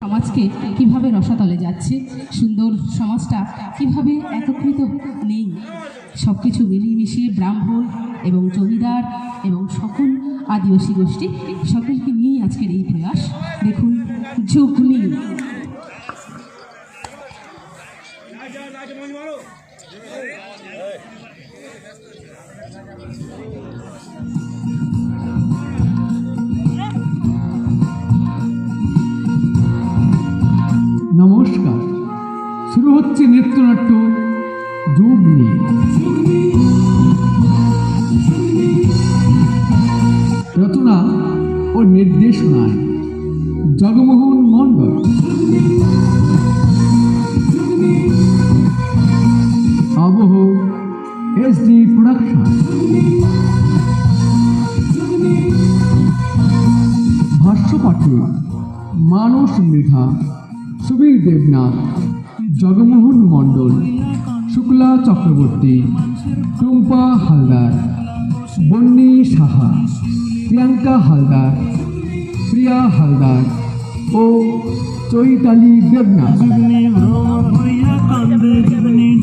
সমাজকে কিভাবে রসাতলে যাচ্ছে, সুন্দর সমাজটা কিভাবে একত্রিত নেই, সব কিছু মিলিয়ে মিশিয়ে ব্রাহ্মণ এবং জমিদার এবং সকল আদিবাসী গোষ্ঠী সকলকে নিয়েই আজকের এই প্রয়াস। দেখুন যুগনি। নমস্কার, শুরু হচ্ছে নৃত্যনাট্য যুগনি। রচনা ও নির্দেশনায় জগমোহন মণ্ডল। আবহ SD প্রোডাকশন। ভাষ্যপাঠে মানস মৃধা, সুবীর দেবনাথ, জগমোহন মণ্ডল, শুক্লা চক্রবর্তী, টুম্পা হালদার, বন্নি সাহা, প্রিয়াঙ্কা হালদার, প্রিয়া হালদার ও চৈতালি দেবনাথ।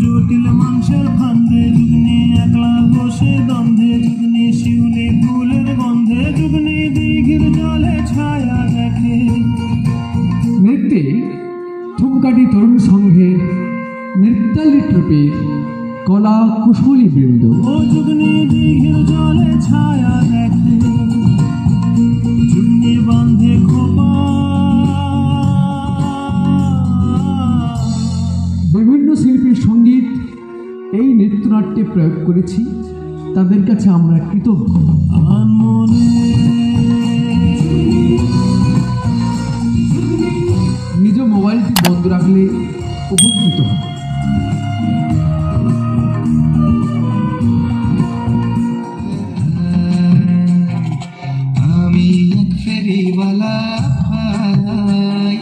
জটিল মাংসের ফান্দে যুগনি, একলা বসে দ্বন্দ্বে যুগনি, শিউলি ফুলের গন্ধে যুগনি, দিঘির জলে ছায়া দেখে। নৃত্যে ধূপকাঠি তরুণ সংঘের নৃত্যালী ট্রুপের কলা কুশলী বৃন্দ। ও যুগনি দিঘির জলে ছায়া দেখে, যুগনি বাঁধে খোপা। বিভিন্ন শিল্পীর সঙ্গীত এই নৃত্যনাট্যে প্রয়োগ করেছি, তাদের কাছে আমরা কৃতজ্ঞ। নিজ মোবাইলটি বন্ধ রাখলে উপকৃত হয়। আমি এক ফেরিওয়ালা ভাই,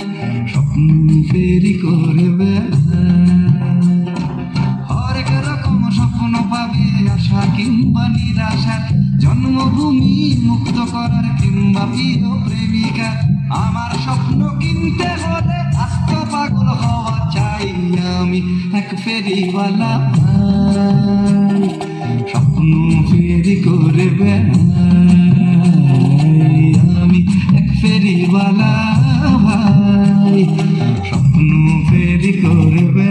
স্বপ্ন ফেরি করে হরেক রকম স্বপ্ন পাবে, আশা কিংবা নিরাশার জন্মভূমি মুক্ত করার কিংবা প্রিয় প্রেমিকা। আমার স্বপ্ন কিনতে হলে আস্ত পাগল হওয়া চাই। আমি এক ফেরিওয়ালা ভাই, স্বপ্ন ফেরি করে আমি এক ফেরিওয়ালা ভাই, স্বপ্ন ফেরি করে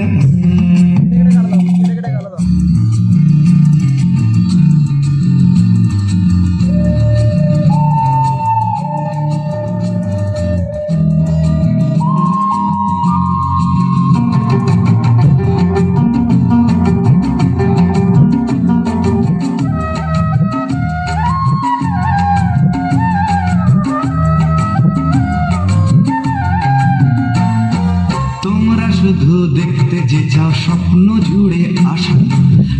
শুধু দেখতে যে চাও স্বপ্ন জুড়ে আশা,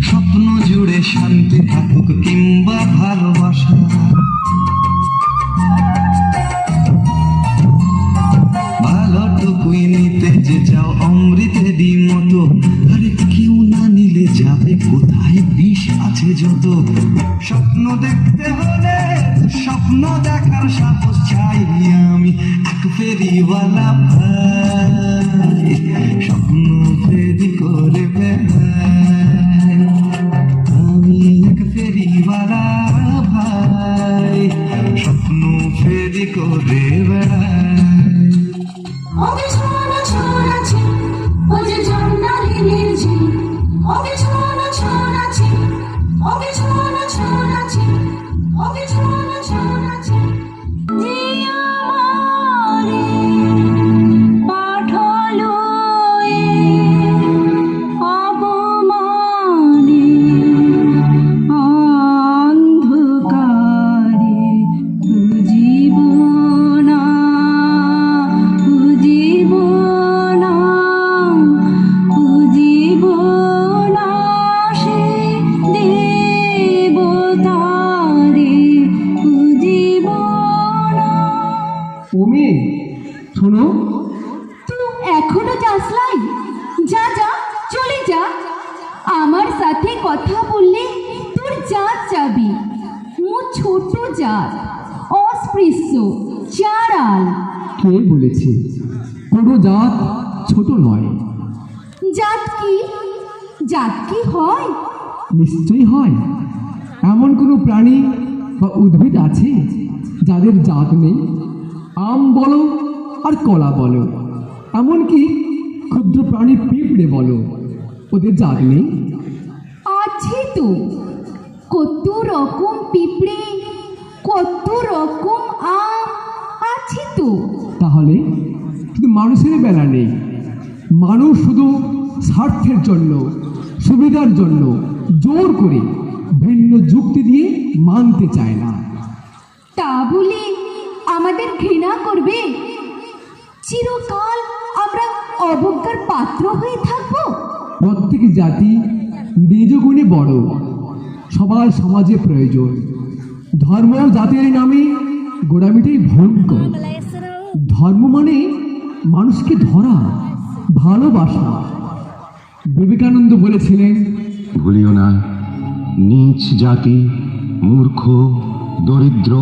স্বপ্ন জুড়ে শান্তি থাকুক কিংবা ভালোবাসা। ভালোটুকুই নিতে যে চাও অমৃতেরই মতো, আরে কেউ না নিলে যাবে কোথায়, বিষ আছে যত। স্বপ্ন দেখতে হলে স্বপ্ন দেখার সাহস চাই। আমি এক ফেরিওয়ালা ভাই, স্বপ্ন ফেরি করে আমি এক ফেরিওয়ালা ভাই, স্বপ্ন ফেরি করে শোনো, তুই এখনো যাসলাই? যা যা, চলে যা। আমার সাথে কথা বললে তোর জাত যাবি। মো ছোট জাত, অস্পৃশ্য, চারাল। কে বলেছে? কোনো জাত ছোট নয়। জাত কি হয়? নিশ্চয়ই হয়। এমন কোনো প্রাণী বা উদ্ভিদ আছে যাদের জাত নেই? আম বলো আর কলা বলো, এমনকি ক্ষুদ্র প্রাণী পিঁপড়ে বলো, ওদের জাত নেই? আছে তো, কত রকম পিঁপড়ে, কত রকম আম আছে তো। তাহলে শুধু মানুষের বেলা নেই। মানুষ শুধু স্বার্থের জন্য, সুবিধার জন্য জোর করে ভিন্ন যুক্তি দিয়ে মানতে চায় না। তা বলে আমাদের ঘৃণা করবে? চিরকাল আমরা অবজ্ঞার পাত্র হয়ে থাকবো? প্রত্যেক জাতি নিজ গুণে বড়, সবার সমাজে প্রয়োজন। ধর্ম জাতির নামে গোড়ামিটাই ভয়ঙ্কর। ধর্ম মানে মানুষকে ধরা, ভালোবাসা। বিবেকানন্দ বলেছিলেন, ভুলিও না, নীচ জাতি, মূর্খ, দরিদ্র,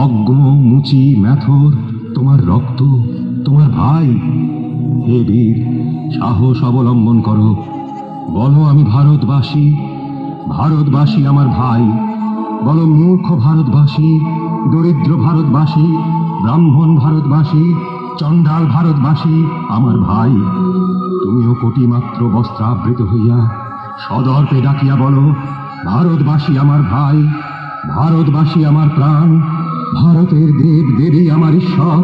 অজ্ঞ, মুচি, ম্যাথর তোমার রক্ত, তোমার ভাই। হে বীর, সাহস অবলম্বন করো, বলো আমি ভারতবাসী, ভারতবাসী আমার ভাই। বলো মূর্খ ভারতবাসী, দরিদ্র ভারতবাসী, ব্রাহ্মণ ভারতবাসী, চণ্ডাল ভারতবাসী আমার ভাই। তুমিও কোটিমাত্র বস্ত্রাবৃত হইয়া সদর্পে ডাকিয়া বলো, ভারতবাসী আমার ভাই, ভারতবাসী আমার প্রাণ, ভারতের দেব দেবী আমার ঈশ্বর,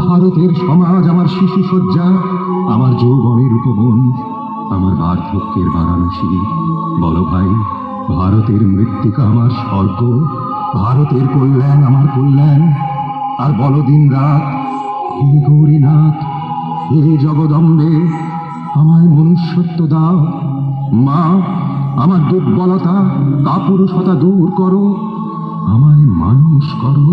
ভারতের সমাজ আমার শিশুসজ্জা, আমার যৌবনের উপবন, আমার বার্ধক্যের বারাণসী। বলো ভাই, ভারতের মৃত্তিকা আমার স্বর্গ, ভারতের কল্যাণ আমার কল্যাণ। আর বলো দিন রাত, হে গৌরীনাথ, হে জগদম্বে, আমায় মনুষ্যত্ব দাও। মা, আমার দুর্বলতা, কাপুরুষতা দূর করো, আমায় মানুষ করো।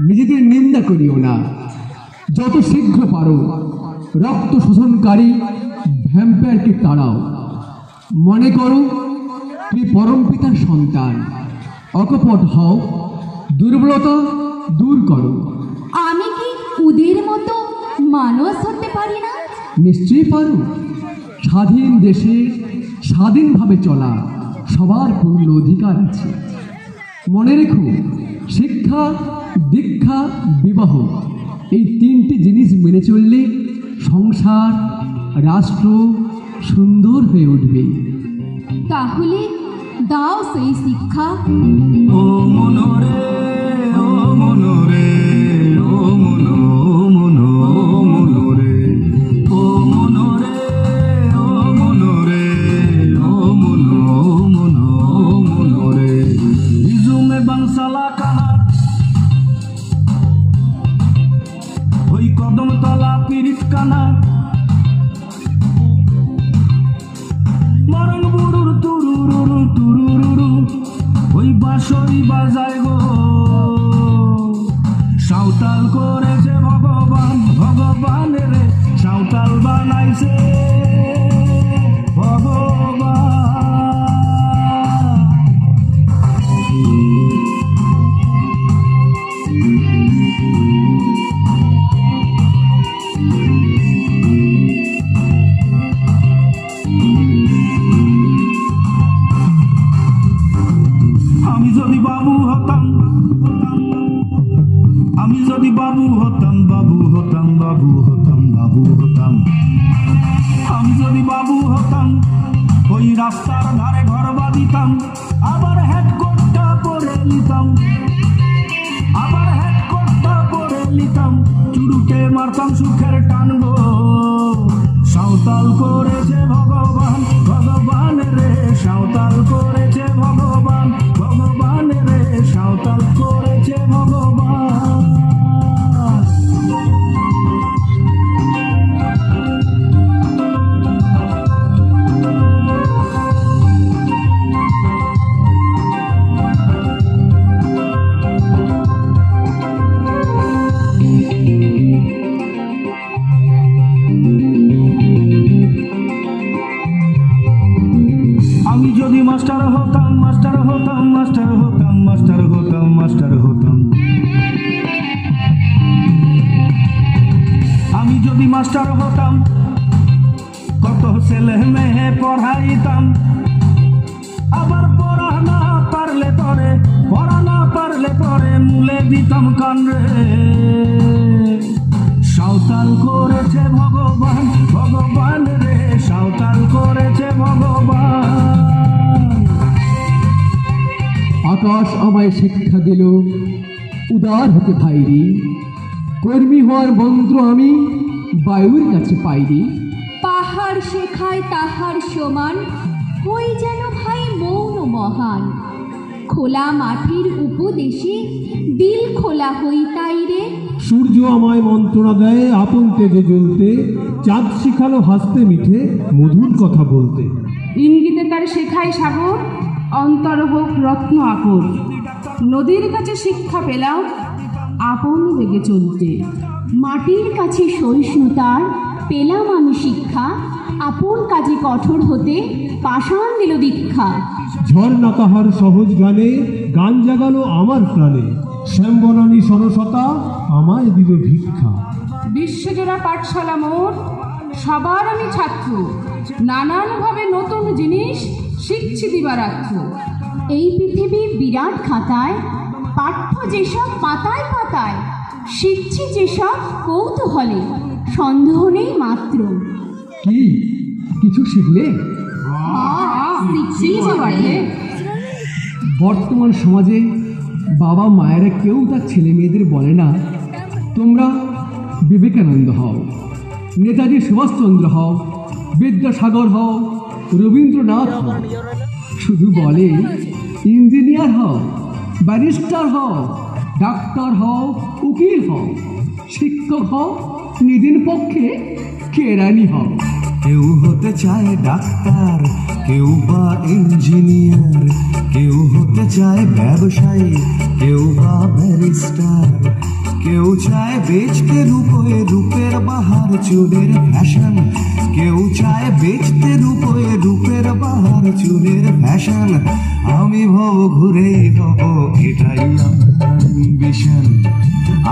নিজেদের নিন্দা করিও না। যত শীঘ্র পারো রক্ত শোষণকারী ভ্যাম্পায়ারকে তাড়াও। মনে করো তুমি পরম পিতার সন্তান। অকপট হও, দুর্বলতা দূর করো। আমি কি ওদের মতো মানুষ হতে পারি না? নিশ্চয়ই পারো। স্বাধীন দেশে স্বাধীনভাবে চলা সবার পূর্ণ অধিকার আছে। মনে রেখো, শিক্ষা, দীক্ষা, বিবাহ, এই তিনটি জিনিস মেনে চললে সংসার, রাষ্ট্র সুন্দর হয়ে উঠবে। তাহলে দাও সেই শিক্ষা। ও মনোরে, ও মনোরে, ও মনো, মনো, মনোরে, ও মনোরে, ও মনোরে, ও মনো, মনো, মনোরে। ইজুমে বাংসালা কানা, ওই কদম তলা পিরিত কানা, মরণ বুড়ুর তুরুরুরু তুরুরুরু, ওই বাঁশরি বাজায় গো। সাঁওতাল করেছে ভগবান, ভগবানের সাঁওতাল বানাইছে ভগবান। বাবু হতাম, বাবু হতাম। আমি যদি বাবু হতাম, ওই রাস্তার ধারে ঘর বাঁধিতাম, আবার হেডকোটটা পরে নিতাম, আবার হেডকোটটা পরে নিতাম, চুরুটে মারতাম সুখের টান গো। সাঁওতাল করেছে ভগবান, ভগবান রে সাঁওতাল করেছে ভগবান, ভগবান রে সাঁওতাল করেছে ভগবান। আমি যদি মাস্টার হতাম, মাস্টার হতাম, মাস্টার হতাম, মাস্টার হতাম, মাস্টার হতাম। আমি যদি মাস্টার হতাম, কত ছেলে মেয়ে পড়াইতাম, আবার পড়া না পারলে পরে, পড়া না পারলে পরে মুলে দিতাম কান রে। সাঁওতাল করেছে ভগবান, ভগবান রে সাঁওতাল করেছে ভগবান। আকাশ আমায় শিক্ষা দিল উদার হতে ভাইরি, কর্মী হওয়ার মন্ত্র আমি বায়ুর কাছে পাইনি। পাহাড় শেখায় তাহার সমান, হই যেন ভাই মৌন মহান। খোলা মাটির উপদেশে দিল খোলা হই তাই রে। সূর্য আমায় মন্ত্রণা দেয় আপন তেজে জ্বলতে, চাঁদ শিখালো হাসতে মিঠে মধুর কথা বলতে। ইঙ্গিতে তার শেখায় সাগর, অন্তর হোক রত্ন আকর। নদীর কাছে শিক্ষা পেলাম আপন বেগে চলতে। মাটির কাছে সহিষ্ণুতার পেলাম আমি শিক্ষা, আপন কাজে কঠোর হতে পাষাণ দিল দীক্ষা। ঝর্ণা তাহার সহজ গানে গান জাগালো আমার প্রাণে, শ্যামবনানী সরসতা আমায় দিল ভিক্ষা। বিশ্বজোড়া পাঠশালা মোর, সবার আমি ছাত্র। নানানভাবে নতুন জিনিস শিখছি দিবারাত্র। এই পৃথিবীর বিরাট খাতায় পাঠ্য যেসব পাতায় পাতায়, শিখছি যেসব কৌতূহলে, সন্দেহ নেই মাত্র। কি কিছু শিখলে? শিখছি বটে। বর্তমান সমাজে বাবা মায়েরা কেউ তার ছেলে মেয়েদের বলে না তোমরা বিবেকানন্দ হও, নেতাজি সুভাষচন্দ্র হও, বিদ্যাসাগর হও, রবীন্দ্রনাথ হও। শুধু বলে ইঞ্জিনিয়ার হও, ব্যারিস্টার হও, ডাক্তার হও, উকিল হও, শিক্ষক হও, নিদিন পক্ষে কেরানি হও। কেউ হতে চায় ডাক্তার, কেউ বা ইঞ্জিনিয়ার, কেউ হতে চায় ব্যবসায়ী, কেউ বা ব্যারিস্টার, কেউ চায় বেচতে রূপে রূপের বাহার চুলের ফ্যাশন, কেউ চায় বেচতে রূপে রূপের বাহার চুলের ফ্যাশন। আমি ভব ঘুরেই হব এটাই আমার অ্যাম্বিশন,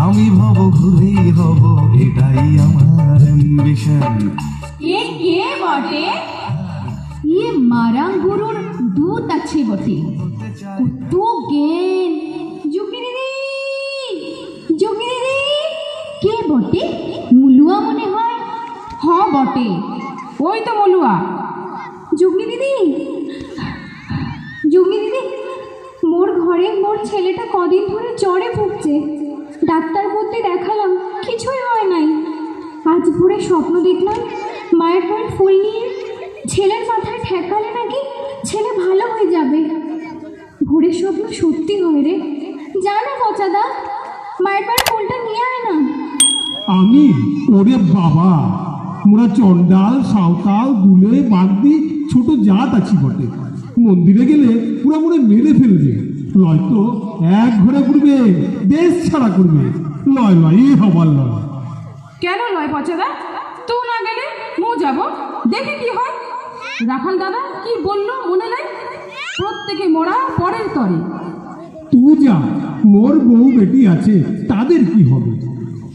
আমি ভব ঘুরেই হব এটাই আমার অ্যাম্বিশন। এ কে বটে? ইয়ে মারাং গুরুর দূত আছে বটে। কত জ্ঞান! যোগী দিদি, যোগী দিদি, কে বটে? মুলুয়া মনে হয়। হ বটে, ওই তো মলুয়া। যোগী দিদি, যোগী দিদি, মোর ঘরে মোর ছেলেটা কদিন ধরে জ্বরে ভুগছে। ডাক্তার বলতে দেখালাম, কিছুই হয় নাই। আজ ভোরে স্বপ্ন দেখলাম মায়ের পায়ের ফুল নিয়ে ছেলের মাথায় ঠেকালে নাকি ছেলে ভালো হয়ে যাবে। ভোরের স্বপ্ন সত্যি হয় রে। জানো পচাদা, মায়ের পায়ের ফুলটা নিয়ে আয় না। আমি? ওরে বাবা, মোরা চন্ডাল সাঁওতাল দুলে বাগদি ছোট জাত আছি বটে। মন্দিরে গেলে পুরা মোড়ে মেরে ফেলবে, নয়তো এক ঘরে ঘুরবে, দেশ ছাড়া করবে। লয় লয়, এ হবার লয়। কেন লয় পচাদা? তুই না গেলে মু যাব, দেখে কি হয়। রাখাল দাদা কি বললো মনে নাই? প্রত্যেকে মোড়া পরের তরে। তুই যা, মোর বউ বেটি আছে, তাদের কি হবে?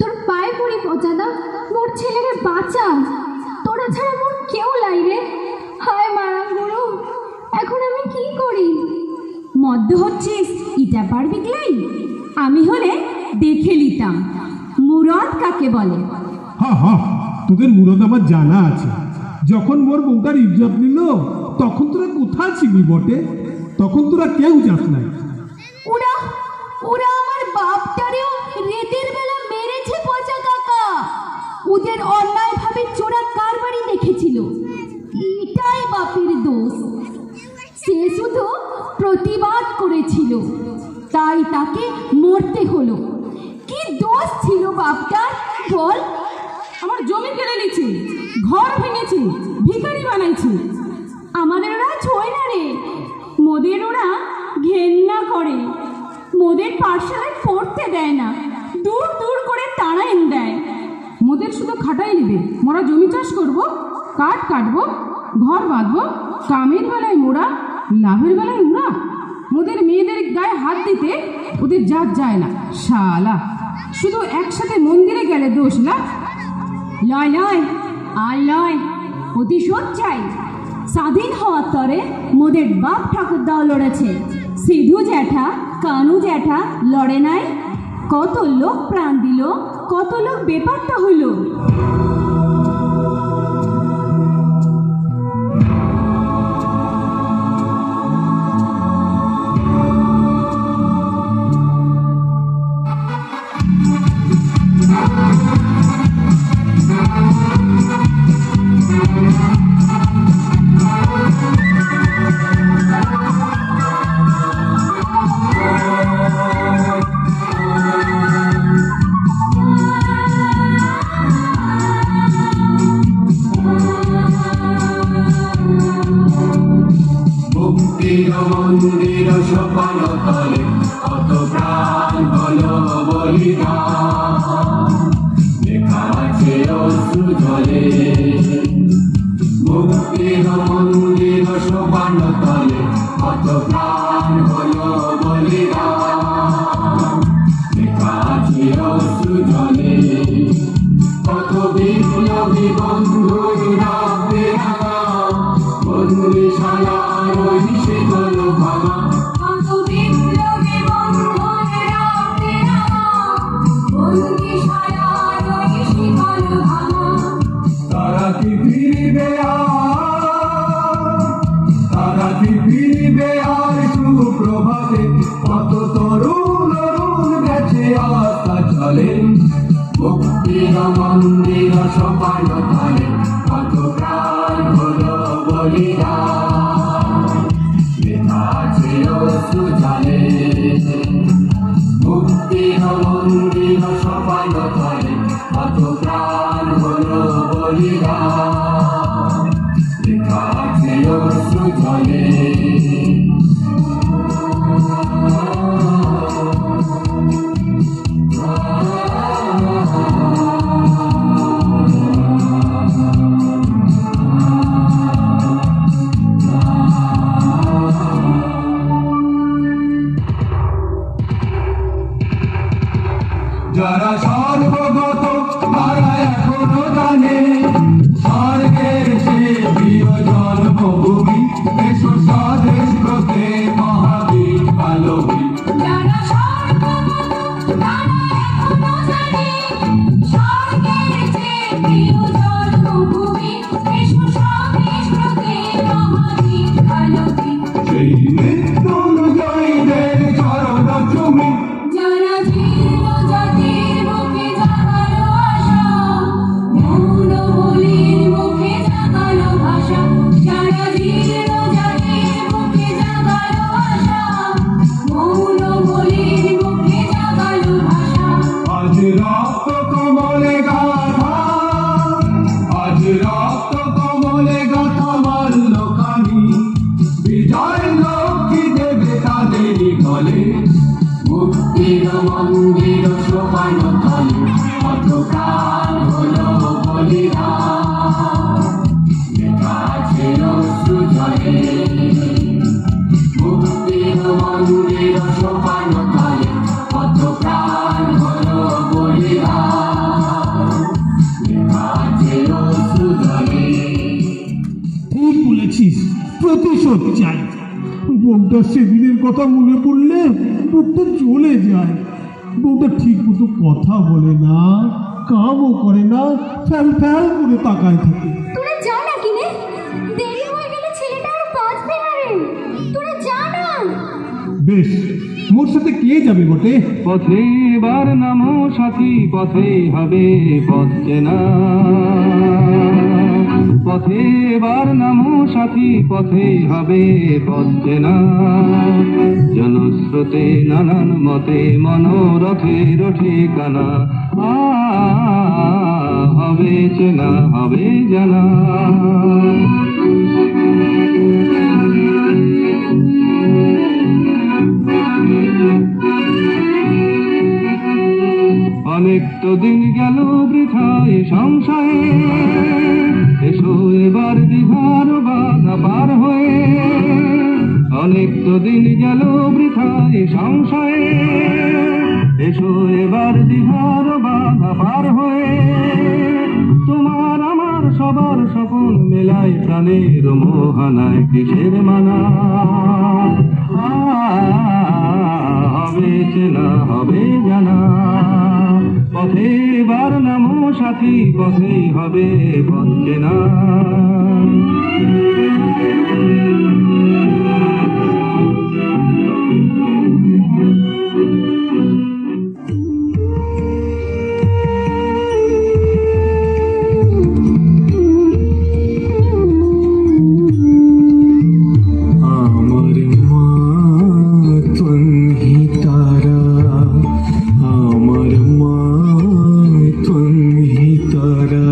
তোর পায়ে পড়ি পচাদা, মোর ছেলেরে বাঁচা। তোরা ছাড়া মোর কেউ লাই রে। হায় মারা গুরু, এখন আমি কি করি? মদ্য হচ্ছিস, ইটা পারবি ক্লাই? আমি হলে দেখে নিতাম মুরাদ কাকে বলে। হ হা হা, তোদের মুরদ আমার জানা আছে। যখন মোর বউটার ইজ্জত নিল তখন তোরা কোথা ছিলি বটে? তখন তোরা কেউ যাস নাই। ওরা ওরা আমার বাপটারেও রেতের বেলা মেরেছে পচা কাকা। ওদের অন্যায়ভাবে চোরা কারবারি দেখেছিল, এটাই বাপের দোষ। সে শুধু প্রতিবাদ করেছিল, তাই তাকে মরতে হলো। কি দোষ ছিল বাপটার বল? আমার জমি কেড়ে নিচ্ছে, ঘর ভেঙেছে, ভিখারি বানাইছে। আমাদের ওরা ছোঁয় না রে, মোদের ওরা ঘেন্না করে। মোদের পাঠশালায় পড়তে দেয় না, দূর দূর করে তাড়াইন দেয়। মোদের শুধু খাটাই নেবে, মোরা জমি চাষ করব, কাঠ কাটবো, ঘর বাঁধবো। কামের বেলায় মোরা, লাভের বেলায় ওরা। মোদের মেয়েদের গায়ে হাত দিতে ওদের জাত যায় না। শালা শুধু একসাথে মন্দিরে গেলে দোষ না। লয় লয় আর লয়, প্রতিশোধ চাই। স্বাধীন হওয়ার তরে মোদের বাপ ঠাকুরদাও লড়েছে। সিধু জ্যাঠা, কানু জ্যাঠা লড়ে নাই? কত লোক প্রাণ দিল, কত লোক বেপাত্তা হইল। মুক্তির মন্দির সোপান তলে কত প্রাণ হলো বলিদান, লেখা আছে অশ্রু জলে। মুক্তির মন্দির সোপান তলে কত প্রাণ হলো বলিদান, লেখা আছে অশ্রু জলে। কত বিপ্লবী বন্ধুর রাখবে বন্দিশালার ওই শীতল ভাঙা। কত বিপ্লবী বন্ধুর রাখতে রাখা, বন্দিশালার ওই শীতল ভাঙা। তারা কি ফিরবে তারা কি ফিরবে আর সুপ্রভাতে? কত তরুণ তরুণ গেছে আস্থা চলে। মুক্তির মন্দির সোপান তলে কত প্রাণ হলো বলিদান, লেখা আছে অশ্রু জলে। মুক্তির মন্দির সোপান তলে কত প্রাণ হলো বলিদান, লেখা আছে অশ্রু জলে। যারা সর্বগত তারা এখনো জানে স্বর্গের সে প্রিয় জন্মভূমি। এসো স্বদেশ ব্রতে মহাবীর আলোবী। যারা সর্বগত তারা এখনো জানে স্বর্গের যে প্রিয় জন্মভূমি। এসো স্বদেশ ব্রতে মহাবীর আলোবী। সেই মৃত্যুঞ্জয়ীদের চরণ চুমি। যারা জীর্ণ জাতির মুখে জাগালো আশা, মৌন বলির মুখে জাগালো ভাষা। যারা জীর্ণ জাতির মুখে জাগালো আশা, মৌন বলির মুখে জাগালো ভাষা। আজ রক্ত কমলে গাথা, আজ রক্ত কমলে গাথা মাল্যখানি। বিজয় লক্ষ্মী দেবে তাদেরই গলে। মুক্তির মন্দির সোপান তলে কত প্রাণ হলো বলিদান, লেখা আছে অশ্রু জলে। মুক্তির মন্দির সোপান তলে কত প্রাণ হলো বলিদান, লেখা আছে অশ্রু জলে। ঠিক বলেছিস, প্রতিশোধ চাই। বউটা সেদিনের কথা মনে পড়লে বুকটা চলে যায়। বউটা ঠিক মতো কথা বলে না, কামও করে না, ফ্যাল ফ্যাল করে তাকায় থাকে। তোরা যা না কিনে, দেরি হয়ে গেলে ছেলেটা আর বাঁচবে না রে। তোরা যা না। বেশ, মোর সাথে কে যাবে বটে? পথে এবার নামো সাথী, পথে হবে পথ চেনা। পথে এবার নামো সাথী, পথে হবে পথ চেনা। জনস্রোতে নানান মতে মনোরথের ঠিকানা। হবে চেনা, হবে জানা। অনেক তো দিন গেল বৃথায় সংশয়ে, এসো এবার দিঘার বাধা পার হয়ে। অনেক তো দিন গেল বৃথায় সংশয়ে, এসো এবার দিঘার বাধা পার হয়ে। তোমার আমার সবার স্বপন মেলায় প্রাণের মোহানায় কিসের মানা। হবে চেনা, হবে জানা। পথে এবার নামো সাথী, পথেই হবে পথ চেনা। আমার মা তুমি তারা, আমার মা তুমি তারা।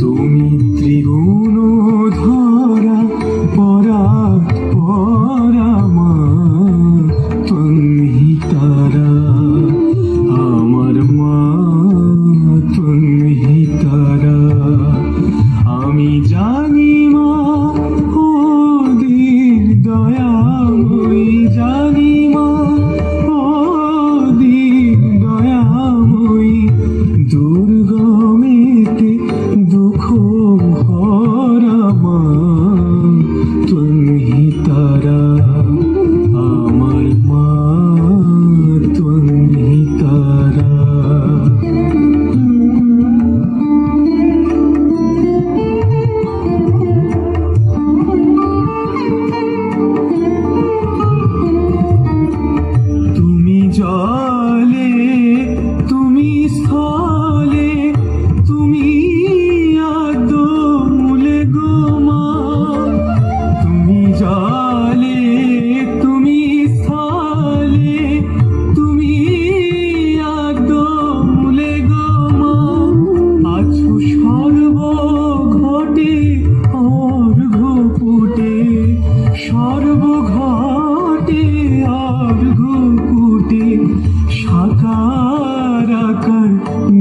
তুমি ত্রিগুণ ধরা, পরা পরা মা তুমি তারা। আমার মা তুমি তারা। আমি জানি মা ওদের দয়াময়ী, জানি মা ওদের দয়াময়ী। দুর্গমেতে দুঃখ ভরা মা তুমি তারা। আমার মা তুমি তারা। তুমি জলে, তুমি স্থলে, তুমি আদমূলে গো মা। তুমি জলে, তুমি স্থলে, তুমি আদমূলে গো মা। আছো সর্বঘটে অর্ঘ্যপুটে, সর্বঘটে অর্ঘ্যপুটে। সাকার আকার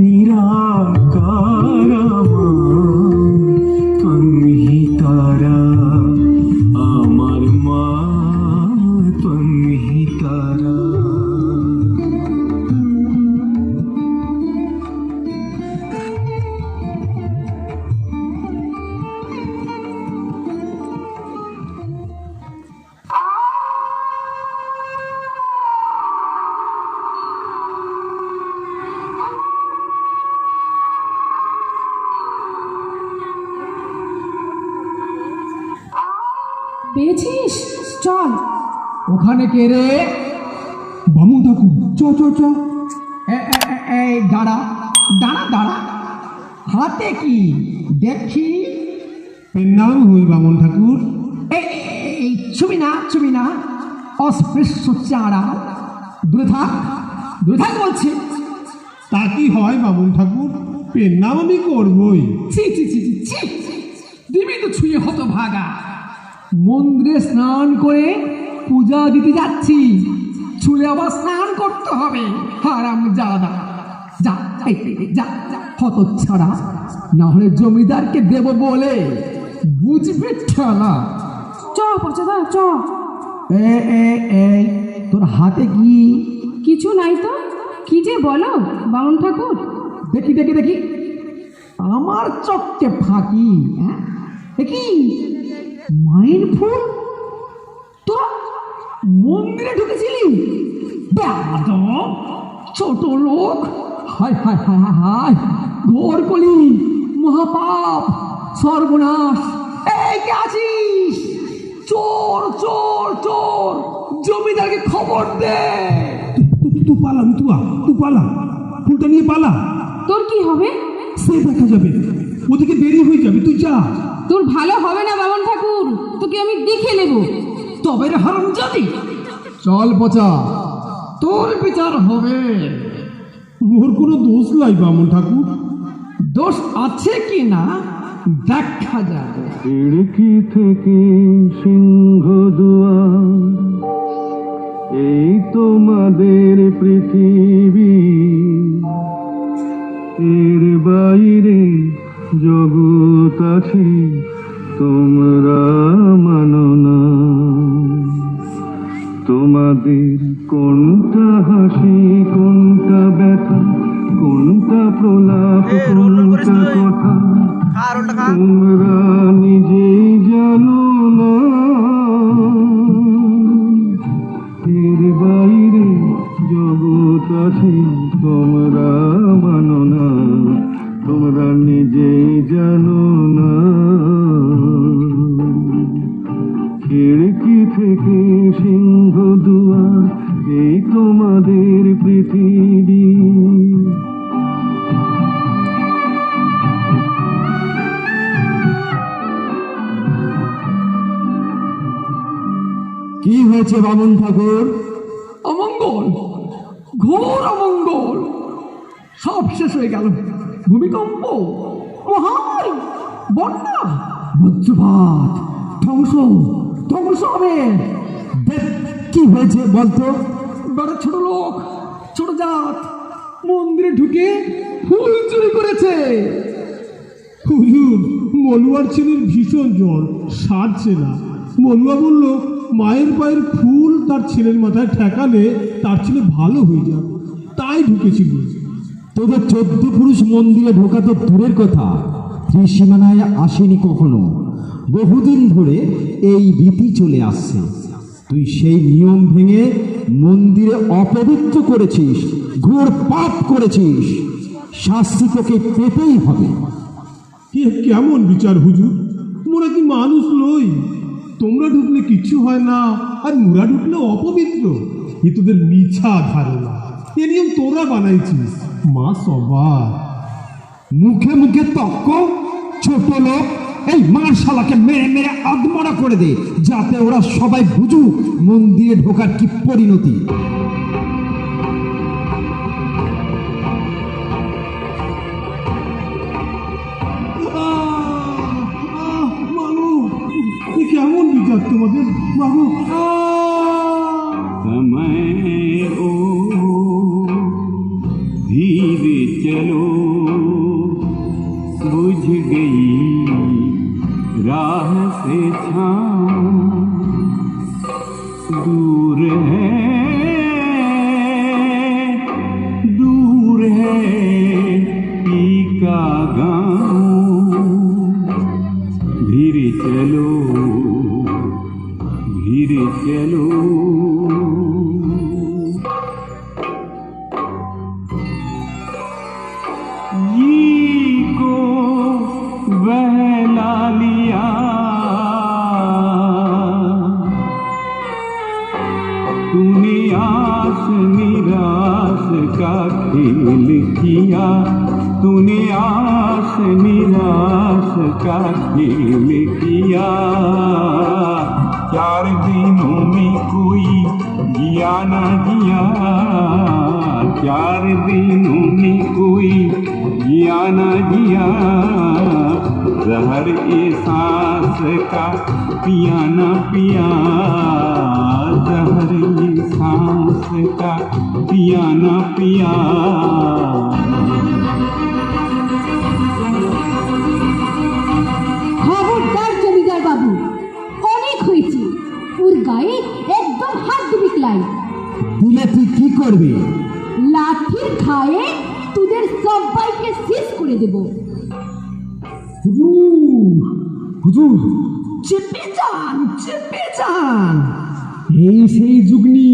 নিরাকার মা তুমি তারা। আমার মা তুমি তারা। পেয়েছিস? চল। ওখানে কে রে? বামুন ঠাকুর, চ চ চ। এই দাঁড়া দাঁড়া দাঁড়া, হাতে কি দেখি? এর নাম হই বামুন ঠাকুর। এই ছবি না, ছবি না, অস্পৃশ্য চাঁড়া। দূরে থাক, দূরে থাক বলছি। তা কি হয় বামুন ঠাকুর, পেন নাম আমি করবই। ছি ছি ছি ছি ছি, দিবি তো ছুঁয়ে হতো ভাগা। মন্দিরে স্নান করে পূজা দিতে যাচ্ছি, ছুলে আবার স্নান করতে হবে। হারাম জাদা, যা যা হত ছাড়া, না হলে জমিদারকে দেব বলে বুঝবে ঠেলা। চ পচাদা চ। এই তোর হাতে কি? কিছু নাই তো। কি যে বলো বামুন ঠাকুর? দেখি দেখি দেখি, আমার চোখকে ফাঁকি। দেখি মায়ের ফুল। তোরা মন্দিরে ঢুকেছিলি? বেয়াদব ছোট লোক, হায় হায় হায় হায় হায়, ঘোর কলি, মহাপাপ, সর্বনাশ। এই কে আছিস? চোর চোর চোর, জমিদারকে খবর দে। তুই পালা মিতুয়া, তুই পালা, ফুলটা নিয়ে পালা। তোর কি হবে? সে দেখা যাবে, ওদিকে দেরি হয়ে যাবে, তুই যা। তোর ভালো হবে না বামন ঠাকুর, তোকে আমি দেখে নেব। তবে রে হারামজাদি, চল পচা, তোর বিচার হবে। মোর কোনো দোষ নাই বামন ঠাকুর। দোষ আছে কি না দেখা যাবে। খিড়কি থেকে সিংহ দুয়ার, এই তোমাদের পৃথিবী, এর বাইরে জগৎ আছে তোমরা মানো না। তোমাদের কোনটা হাসি, কোনটা ব্যথা, কোনটা প্রলাপ, কোনটা কথা তোমরা নিজেই জানো না। এর বাইরে জগৎ আছে তোমরা মানো না, তোমরা নিজেই জানো না। খিড়কি থেকে সিংহ দুয়ার, এই তোমাদের পৃথিবী। কি হয়েছে বামন ঠাকুর? অমঙ্গল, ঘোর অমঙ্গল, সব শেষ হয়ে গেল। ভূমিকম্প, মহামারী, বন্যা, বজ্রপাত, ধ্বংস, ধ্বংস হবে। দেখ কি হয়েছে বলতো? বড় ছোট লোক, ছোট জাত মন্দিরে ঢুকে ফুল চুরি করেছে। হুজুর, মলুয়ার ছেলের ভীষণ জ্বর, সারছে না। মলুয়া বলল মায়ের পায়ের ফুল তার ছেলের মাথায় ঠেকালে তার ছেলে ভালো হয়ে যাবে, তাই ঢুকেছিল। তোদের 14 পুরুষ মন্দিরে ঢোকা তো দূরের কথা, ত্রিসীমানায় আসেনি কখনো। বহুদিন ধরে এই রীতি চলে আসছে। তুই সেই নিয়ম ভেঙে মন্দিরে অপবিত্র করেছিস, ঘোর পাপ করেছিস, শাস্তি তোকে পেতেই হবে। কেমন বিচার হুজুর? মোরা কি মানুষ লই? তোমরা ঢুকলে কিছু হয় না, আর মোরা ঢুকলে অপবিত্র। এ তোদের মিছা ধারণা, এ নিয়ম তোরা বানাইছিস। মা সবার মুখে মুখে তক্ক, ছোট লোক। এই মার্শালাকে মেরে মেরে আদমরা করে দে, যাতে ওরা সবাই বুঝুক মন্দিরে ঢোকার কি পরিণতি। মাগো, এ কেমন বিচার তোমাদের? মাগো, समय ओ धीरे चलो, बुझ गई राह से छाँव, दूर है पीका गाँव, धीरे चलो, धीरे चलो। को बहला लिया, तूने आस निराश का खेल किया, तूने आस निराश का खेल किया। 4 दिनों में कोई जिया न जिया, 4 दिनों में कोई जिया न जिया। जहर ए सांस का पिया न पिया, जहर ए सांस का पिया न पिया। খবরদার জমিদার বাবু, অনেক হয়েছে। ওর গায়ে একদম হাত দিবি ক্লাই। দিলে তুই কি করবি? লাঠির খায়ে তোদের সবাইকে শেষ করে দেব। হুজুর, হুজুর, চেপে যান, চেপে যান। এই সেই যুগনি।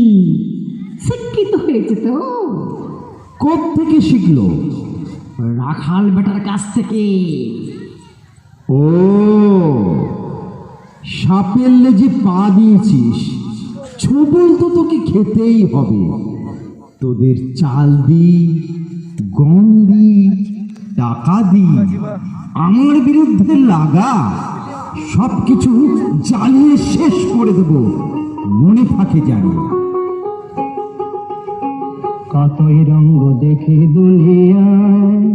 শিক্ষিত হয়েছে তো, কোত্থেকে শিখলো? রাখাল বেটার কাছ থেকে। ও, সাপের লেজে পা দিয়েছিস, ছবল তো তোকে খেতেই হবে। তোদের চাল দি, গম দি, টাকা দি, আমার বিরুদ্ধে লাগা, সব কিছু জ্বালিয়ে শেষ করে দেব, মনে থাকে জানি। কতই রঙ্গ দেখে দুনিয়ায়,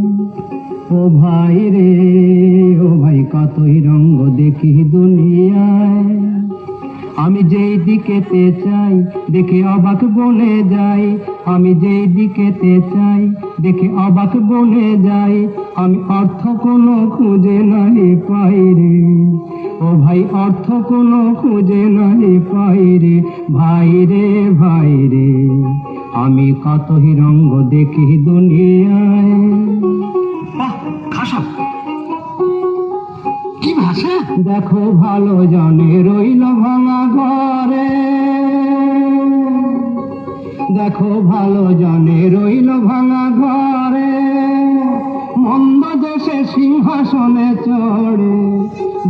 ও ভাই রে ও ভাই, কতই রঙ্গ দেখি দুনিয়ায়। আমি যেই দিকেতে চাই দেখে অবাক বনে যাই, আমি যেই দিকেতে চাই দেখে অবাক বনে যাই। আমি অর্থ কোনো খুঁজে নাই পাই রে, ও ভাই অর্থ কোনো খুঁজে নাই পাই রে, ভাই রে ভাই রে। আমি কতই রঙ্গ দেখি দুনিয়ায়। খাসা কি ভাষা! দেখো ভালো জানে রইল ভাঙা ঘরে, দেখো ভালো জানে রইল ভাঙা ঘরে। মন্দ দেশে সিংহাসনে চড়ে,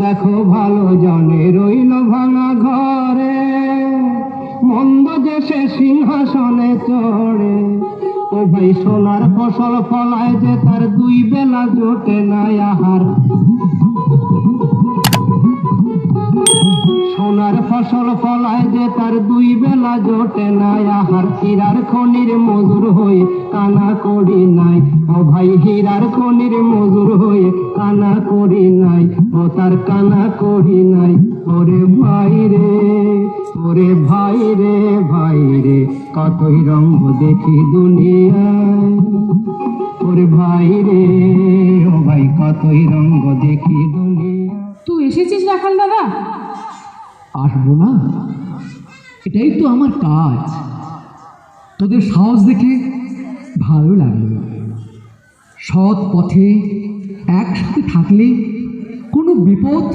দেখো ভালো জানে রইল ভাঙা ঘরে। মন্দ দেশে সিংহাসনে চড়ে, ও ভাই সোনার ফসল ফলায় যে তার দুই বেলা জোটে নাই আহার। সোনার ফসল ফলায় যে তার দুই বেলা জোটে নাই আহার। হীরার খনির মজুর হয়ে কানা করি নাই, ও ভাই হীরার খনির মজুর হয়ে কানা করি নাই, ও তার কানা করি নাই। ওরে ভাই রে, ওরে ভাই রে ভাই রে, কতই রঙ্গ দেখি দুনিয়ায়। ওরে ভাই রে ও ভাই, কতই রঙ্গ দেখি দুনিয়ায়। তুই এসেছিস রাখাল দাদা? আসবো না? এটাই তো আমার কাজ। তোদের সাহস দেখে ভালো লাগলো। সৎ পথে একসাথে থাকলে কোনো বিপদ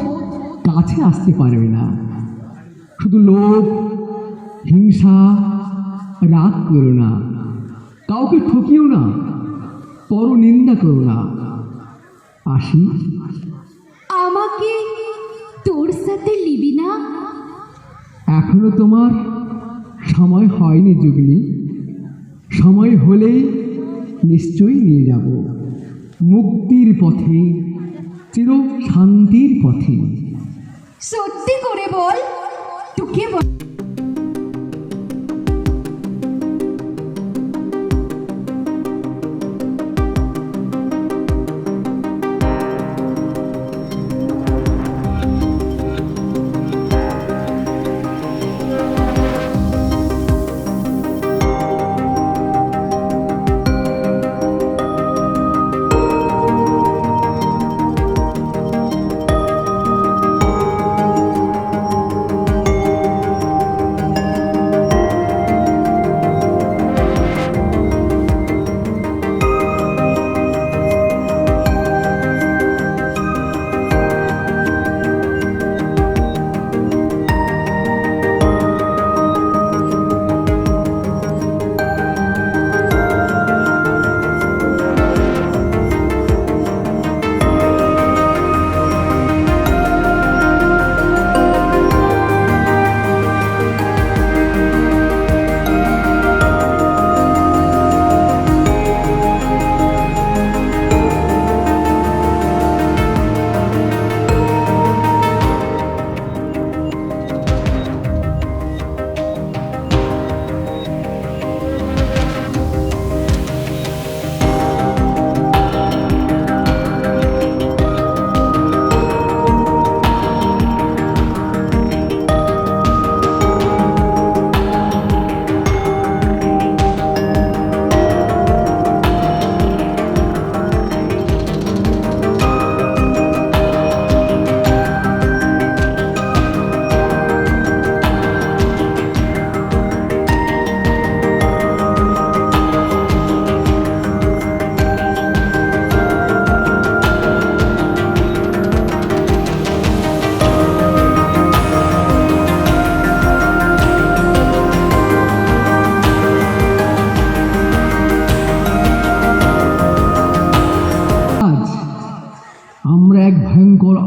কাছে আসতে পারবে না। শুধু লোভ, হিংসা, রাগ করো না, কাউকে ঠকিও না, পরনিন্দা করো না। আসি। আমাকে তোর সাথে লিবি না? এখনো তোমার সময় হয়নি জুগলি, সময় হলেই নিশ্চয়ই নিয়ে যাব মুক্তির পথে, চির শান্তির পথে। সত্যি করে বল, তোকে বল।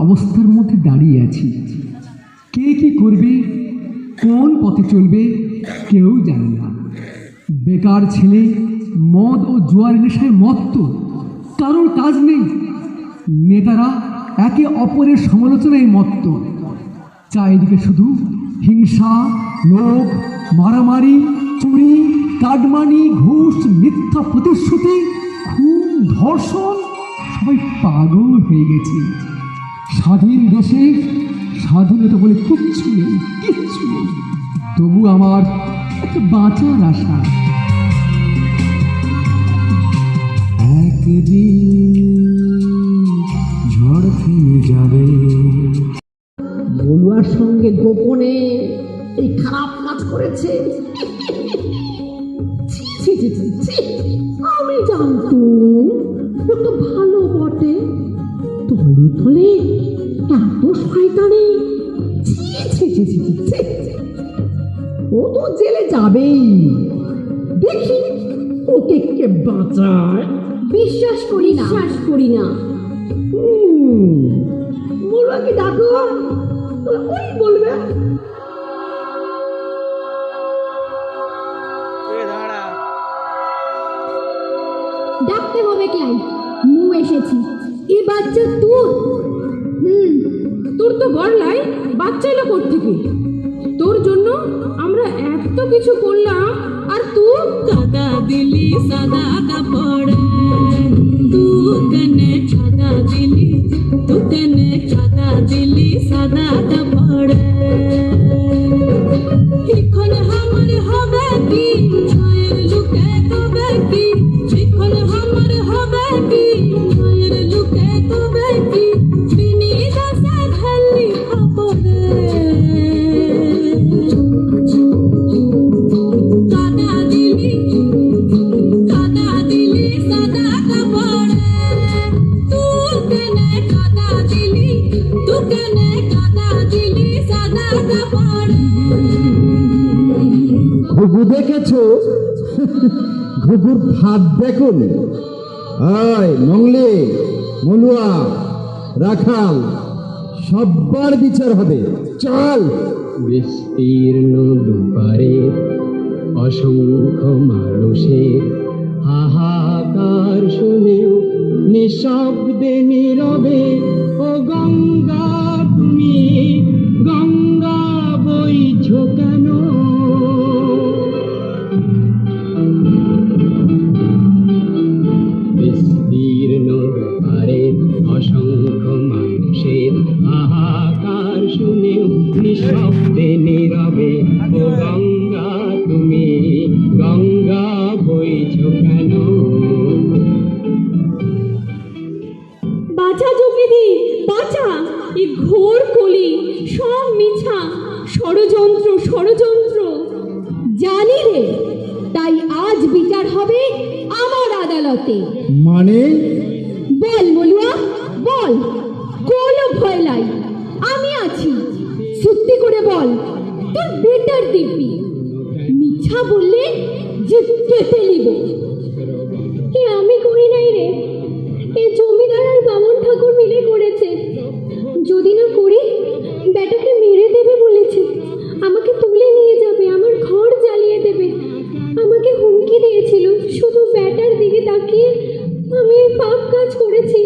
অবস্থার মধ্যে দাঁড়িয়ে আছি। কে কি করবে, কোন পথে চলবে কেউ জানে না। বেকার ছেলে মদ ও জুয়ার নেশায় মত্ত, কারোর কাজ নেই। নেতারা একে অপরের সমালোচনায় মত্ত। চারিদিকে শুধু হিংসা, লোভ, মারামারি, চুরি, কাটমানি, ঘুষ, মিথ্যা প্রতিশ্রুতি, খুন, ধর্ষণ, সবাই পাগল হয়ে গেছে। স্বাধীন দেশে স্বাধীনতা বলে কিচ্ছু নেই, কিচ্ছু নেই। তবু আমার একটা বাঁচার আশা। একদিন ঝড় থেমে যাবে। বলুয়ার সঙ্গে গোপনে এই খারাপ কাজ করেছে। ছি, ছি, ছি, ছি, ছি। আমি জানতুম লোকটা ভালো বটে, তলে তলে এত শয়তানি। ছি, ছি, ছি, ছি, ছি, ছি। ও তো জেলে যাবেই, দেখি ওকে কে বাঁচায়। বিশ্বাস করি না, বিশ্বাস করি না। বলবাকে ডাকো, ওই বলবে। ডাকতে হবে ক্লাই, মু এসেছি। এই বাচ্চা তোর? তোর তো বড়লাই, বাচ্চা এলো কোত্থেকে? তোর জন্য আমরা এত কিছু করলাম, আর তুই কাদা দিলি সাদা কাপড়, তু কনে সাদা দিলি, তু কনে সাদা দিলি সাদা কাপড়। এখন আমার হবে কি, ছয়ের লুকে তবে কি, এখন আমার হবে কি, ছয়ের লুকে তবে কি, বিনি দাসে ঢালি কাপড়ে। কাদা দিলি সাদা কাপড়, তু কেনে কাদা দিলি, তু কেনে কাদা দিলি সাদা কাপড়। ঘুঘু দেখেছো? ঘুঘুর ফাঁদ দেখুন। আয় মংলি, মলুয়া, রাখাল, সব্বার বিচার হবে। চল। বিস্তীর্ণ দুপারে অসংখ্য মানুষের হাহাকার শুনেও নিঃশব্দে নীরবে, ও গঙ্গা তুমি গঙ্গা বইছ কেন? বিস্তীর্ণ দুপারে অসংখ্য মানুষের হাহাকার শুনেও নিঃশব্দে নীরবে, ও গঙ্গা তুমি গঙ্গা বইছ কেন? বাঁচা যোগীদি, বাঁচা। এই ঘোর কলি, সব মিছা, ষড়যন্ত্র, ষড়যন্ত্র। জানি রে, তাই আজ বিচার হবে আমার আদালতে। মানে? বল মলুয়া, বল। কোনো ভয় নাই, আমি আছি। সত্যি করে বল, তোর বেটার দিব্যি। মিথ্যা বললে যে কেটে নিব। এ আমি করি নাই রে, এ জমিদার আর বামন ঠাকুর মিলে করেছে। যদি না করি, বেটাকে মেরে দেবে বলেছে। আমাকে তুলে নিয়ে যাবে, আমার ঘর জ্বালিয়ে দেবে। আমাকে হুমকি দিয়েছিল। শুধু বেটার দিকে তাকিয়ে আমি এই পাপ কাজ করেছি।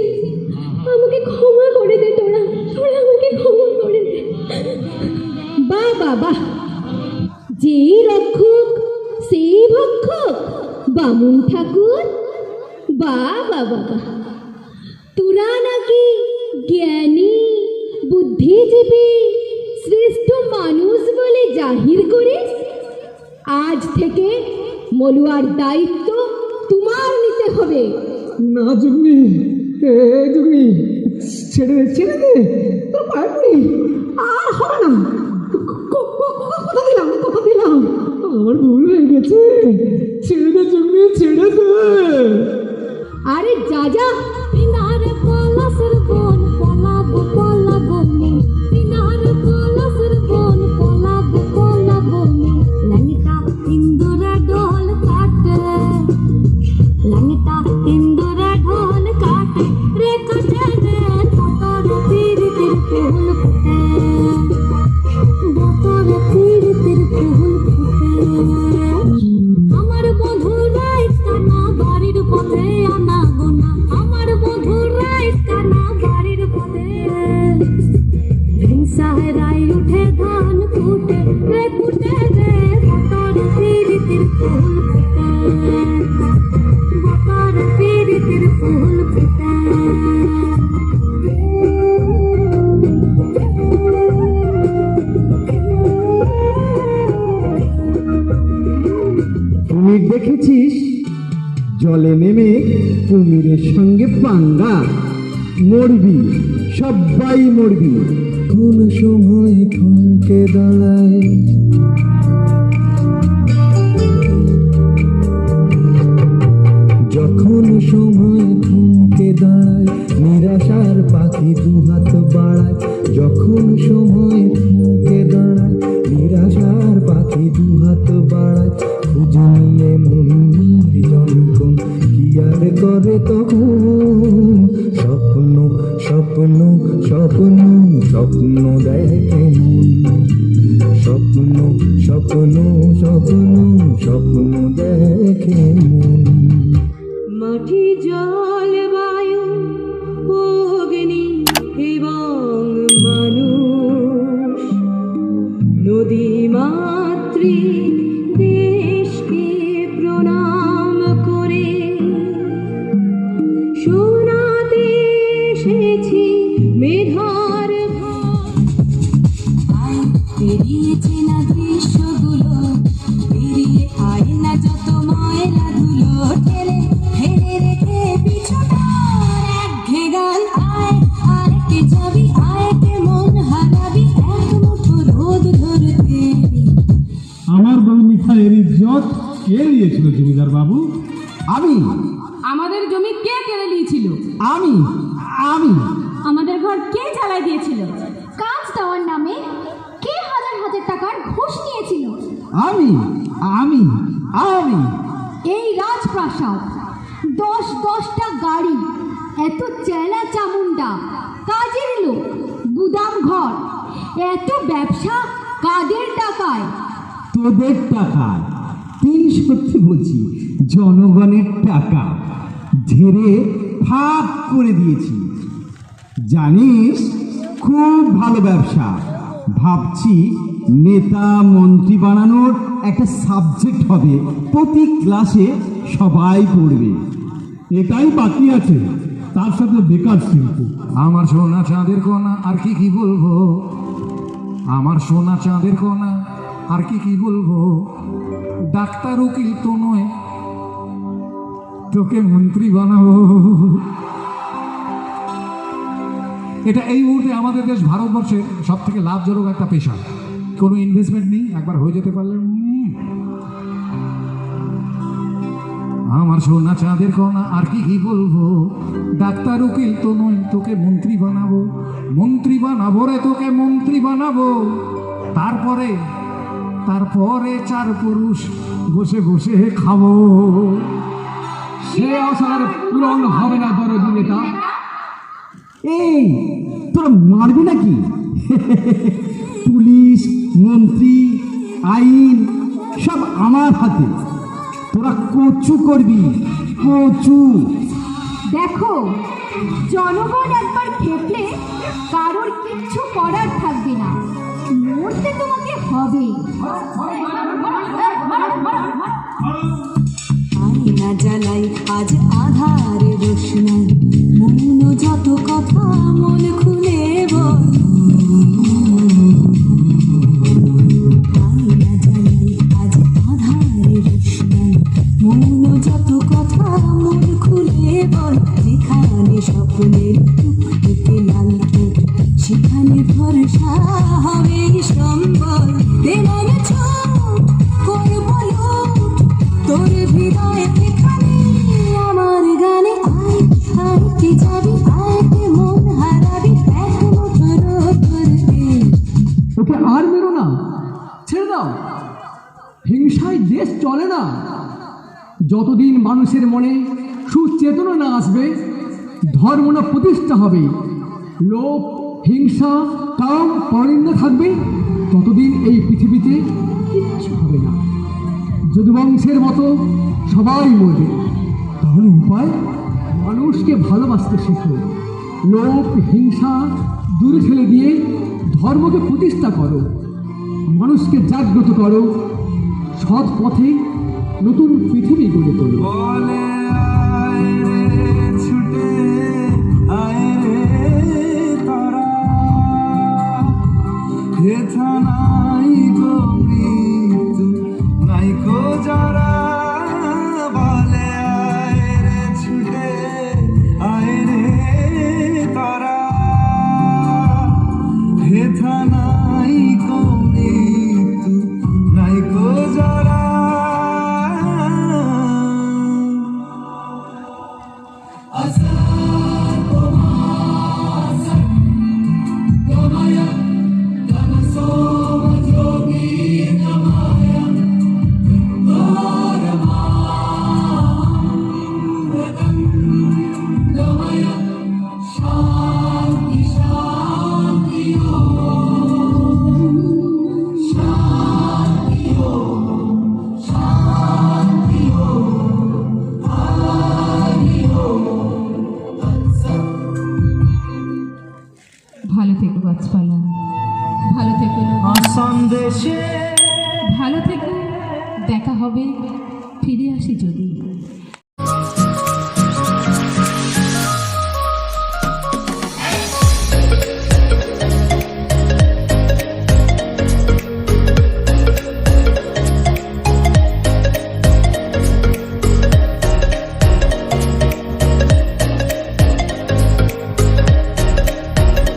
আমাকে ক্ষমা করে দে তোরা, তোরা আমাকে ক্ষমা করে দে। বাহ বাহ বাহ, যেই রক্ষক সেই ভক্ষক, বামুন ঠাকুর। বাহ বাহ বাহ বাহ, তোরা নাকি জ্ঞানী, বুদ্ধিজীবী, শ্রেষ্ঠ মানুষ বলে জাহির করিস। আজ থেকে মলুয়ার দায়িত্ব তোমার নিতে হবে। না জুগনি, জুগনি, ছেড়ে দে, ছেড়ে দে, তোর পায়ে পড়ি। আর হবে না, কথা দিলাম, কথা দিলাম, আমার ভুল হয়ে গেছে। ছেড়ে দে জুগনি, ছেড়ে দে। আরে যা যা। পিনার পলাশের বন পলাবো পলাবো মন, পিনার পলাশের বন পলাবো পলাবো মন। ল্যাংটা ইন্দুরে ঢোল কাটে, ল্যাংটা ইন্দুরে ঢোল কাটে রে, কাটে রে তোর তীর তীর চেহারায় উঠে ধান ফুটে রে ফুটে রে বতার পীড়িতের ফুল ফুটে বতার পীড়িতের ফুল ফুটে কুমির দেখেছিস? জলে নেমে কুমিরের সঙ্গে পাঙ্গা, মরবি, সবাই মরবি। কোন সময় থমকে দাঁড়ায় যখন সময় থমকে দাঁড়ায়, নিরাশার পাখি দুহাত বাড়ায়। যখন সময় থমকে দাঁড়ায়, নিরাশার পাখি দুহাত বাড়ায়। খুঁজে নিয়ে মন্দির জনকম কি আর করে তখন? স্বপ্ন স্বপ্ন স্বপ্ন স্বপ্ন দেখে মন, স্বপ্ন স্বপ্ন স্বপ্ন স্বপ্ন দেখে মন। মাটি জল বায়ু অগ্নি এবং মানুষ, নদী মাতৃ দেশকে প্রণাম করে শোনাতে এসেছি মেধার ভার। পেরিয়েছে না দৃশ্যগুলো, পেরিয়ে আয় না যত ময়লা ধুলো, ঠেলে ফেলে রেখে পিছুটার একঘে গান। আয় আয় কে যাবি, আয় কে মন হারাবি, এক মুঠো রোদ ধরতে। আমার বউ মিঠাইয়ের ইজ্জত কে নিয়েছিল জমিদার বাবু? আমি আমাদের জমি কে কেড়ে নিয়েছিল? আমি আমি আমাদের ঘর কে জ্বালাই দিয়েছিল? কাজ দেওয়ার নামে কে হাজার হাজার টাকার ঘুষ নিয়েছিল? আমি আমি আমি এই রাজপ্রাসাদ, 10-10টা গাড়ি, এত চেলা চামুন্ডা, কাজের লোক, গুদাম ঘর, এত ব্যবসা কাদের টাকায়? তোদের টাকায়। তিন সত্যি বলছি, জনগণের টাকা ঝেড়ে ফাঁক করে দিয়েছি। জানিস, খুব ভালো ব্যবসা। ভাবছি নেতা মন্ত্রী বানানোর একটা সাবজেক্ট হবে, প্রতি ক্লাসে সবাই পড়বে। এটাই বাকি আছে, তার সাথে বেকার শিল্প। আমার সোনা চাঁদের কোনা, আর কি কি বলবো? আমার সোনা চাঁদের কোনা, আর কি কি বলবো? ডাক্তার উকিল তো নয়, তোকে মন্ত্রী বানাবো। এটা এই মুহূর্তে আমাদের দেশ ভারতবর্ষের সব থেকে লাভজনক একটা পেশা। কোনো ইনভেস্টমেন্ট নেই, একবার হয়ে যেতে পারলে। আমার সোনা চাঁদের কোনা, আর কি কি বলবো? ডাক্তার উকিল তো নয়, তোকে মন্ত্রী বানাবো। মন্ত্রী বানাবো রে, তোকে মন্ত্রী বানাবো। তারপরে তারপরে 4 পুরুষ বসে বসে খাবো। সে আশার পূরণ হবে না দরদি নেতা। এই তোরা মারবি নাকি? পুলিশ, মন্ত্রী, আইন সব আমার হাতে। তোরা কচু করবি, কচু। দেখো, জনগণ একবার খেপলে কারোর কিচ্ছু করার থাকবে না, মরতে তোমাকে হবে। আয়না জ্বালাই আজ আধারে রোশনাই, মন যত কথা মন খুলে বল। আয়না জ্বালাই আজ আধারে রোশনাই, মন যত কথা মন খুলে বল। যেখানে স্বপ্নের টুকটুকে লাল ঠোঁট, সেখানে ভরসা হবে সম্বল। দেবার ছোট করবো লুট, তোর হৃদয় এখানে আমার গানে। আয় আয় কে যাবি, আয় কে মন হারাবি, এক মুঠো রোদ ধরতে। ওকে আর মেরো না, ছেড়ে দাও। হিংসায় দেশ চলে না। যতদিন মানুষের মনে সুচেতনা না আসবে, ধর্ম না প্রতিষ্ঠা হবে, লোভ, হিংসা, কাম, পরনিন্দা থাকবে, ততদিন এই পৃথিবীতে কিচ্ছু হবে না। যদুবংশের মতো সবাই মরবে। তাহলে উপায়? মানুষকে ভালোবাসতে শেখো। লোভ, হিংসা দূরে ঠেলে দিয়ে ধর্মকে প্রতিষ্ঠা করো, মানুষকে জাগ্রত করো, সৎ পথে নতুন পৃথিবী গড়ে তোলো। বলে আয় রে ছুটে আয় রে তারা, হেথা নাই গো মৃত্যু নাই গো যারা। বলে আয় রে ছুটে আয় রে তারা, হেথা নাই গো মৃত্যু নাই গো যারা। ভালো থেকো গাছপালা, ভালো থেকো নদী, সন্দেশে ভালো থেকো। দেখা হবে, ফিরে আসি যদি।